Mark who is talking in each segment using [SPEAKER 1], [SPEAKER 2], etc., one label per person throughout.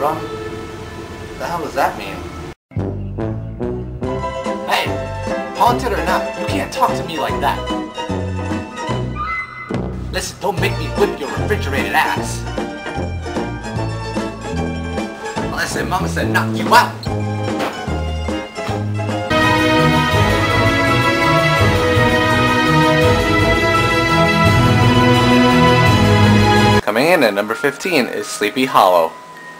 [SPEAKER 1] run? What the hell does that mean? Hey! Haunted or not, you can't talk to me like that. Listen, don't make me whip your refrigerated ass. Listen, Mama said knock you out.
[SPEAKER 2] Coming in at number 15 is Sleepy Hollow.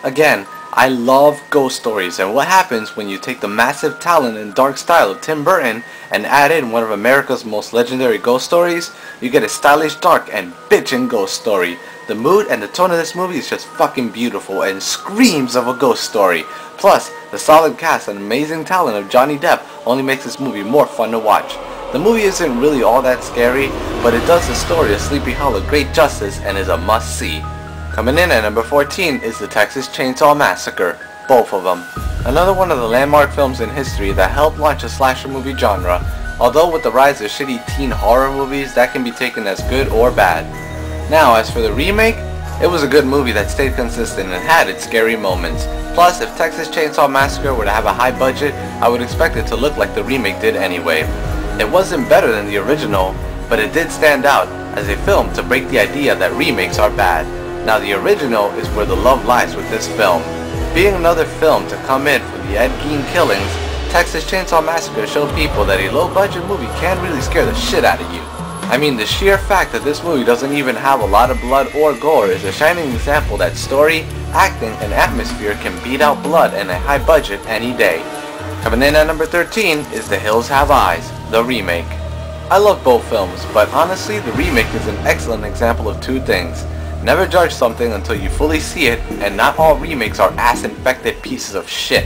[SPEAKER 2] Again, I love ghost stories, and what happens when you take the massive talent and dark style of Tim Burton and add in one of America's most legendary ghost stories? You get a stylish, dark, and bitchin' ghost story. The mood and the tone of this movie is just fucking beautiful and screams of a ghost story. Plus, the solid cast and amazing talent of Johnny Depp only makes this movie more fun to watch. The movie isn't really all that scary, but it does the story of Sleepy Hollow great justice and is a must-see. Coming in at number 14 is the Texas Chainsaw Massacre, both of them. Another one of the landmark films in history that helped launch a slasher movie genre, although with the rise of shitty teen horror movies that can be taken as good or bad. Now, as for the remake, it was a good movie that stayed consistent and had its scary moments. Plus, if Texas Chainsaw Massacre were to have a high budget, I would expect it to look like the remake did anyway. It wasn't better than the original, but it did stand out as a film to break the idea that remakes are bad. Now the original is where the love lies with this film. Being another film to come in for the Ed Gein killings, Texas Chainsaw Massacre showed people that a low-budget movie can really scare the shit out of you. I mean, the sheer fact that this movie doesn't even have a lot of blood or gore is a shining example that story, acting, and atmosphere can beat out blood and a high budget any day. Coming in at number 13 is The Hills Have Eyes, the remake. I love both films, but honestly the remake is an excellent example of two things. Never judge something until you fully see it, and not all remakes are ass-infected pieces of shit.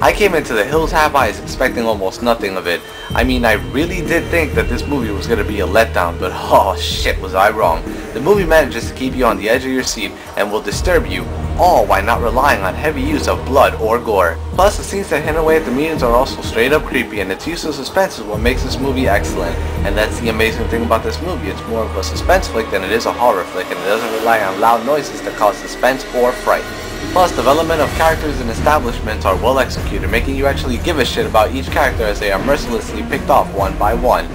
[SPEAKER 2] I came into The Hills Have Eyes expecting almost nothing of it. I mean, I really did think that this movie was going to be a letdown, but oh shit was I wrong. The movie manages to keep you on the edge of your seat and will disturb you, all while not relying on heavy use of blood or gore. Plus, the scenes that hint away at the mutants are also straight up creepy, and its use of suspense is what makes this movie excellent. And that's the amazing thing about this movie, it's more of a suspense flick than it is a horror flick, and it doesn't rely on loud noises to cause suspense or fright. Plus, development of characters and establishments are well executed, making you actually give a shit about each character as they are mercilessly picked off one by one.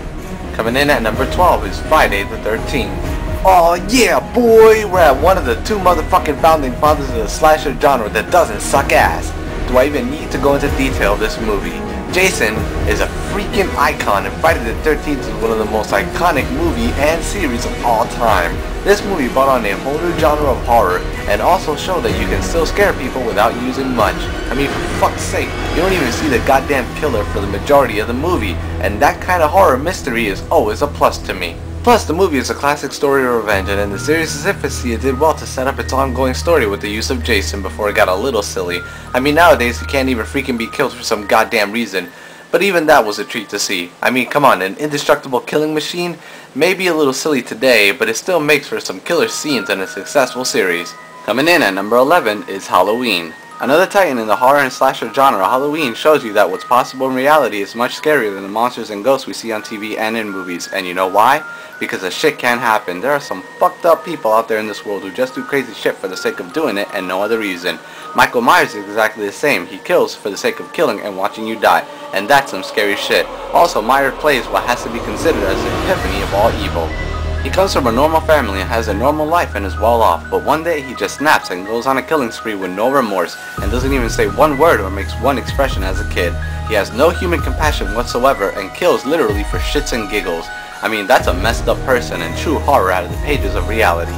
[SPEAKER 2] Coming in at number 12 is Friday the 13th. Oh yeah boy, we're at one of the two motherfucking founding fathers of the slasher genre that doesn't suck ass. Do I even need to go into detail of this movie? Jason is a freaking icon, and Friday the 13th is one of the most iconic movie and series of all time. This movie brought on a whole new genre of horror and also showed that you can still scare people without using much. I mean, for fuck's sake, you don't even see the goddamn killer for the majority of the movie, and that kind of horror mystery is always a plus to me. Plus, the movie is a classic story of revenge, and in the series' infancy it did well to set up its ongoing story with the use of Jason before it got a little silly. I mean, nowadays he can't even freaking be killed for some goddamn reason. But even that was a treat to see. I mean, come on, an indestructible killing machine may be a little silly today, but it still makes for some killer scenes in a successful series. Coming in at number 11 is Halloween. Another titan in the horror and slasher genre, Halloween shows you that what's possible in reality is much scarier than the monsters and ghosts we see on TV and in movies. And you know why? Because the shit can happen. There are some fucked up people out there in this world who just do crazy shit for the sake of doing it and no other reason. Michael Myers is exactly the same. He kills for the sake of killing and watching you die. And that's some scary shit. Also, Myers plays what has to be considered as the epiphany of all evil. He comes from a normal family and has a normal life and is well off, but one day he just snaps and goes on a killing spree with no remorse and doesn't even say one word or makes one expression as a kid. He has no human compassion whatsoever and kills literally for shits and giggles. I mean, that's a messed up person and true horror out of the pages of reality.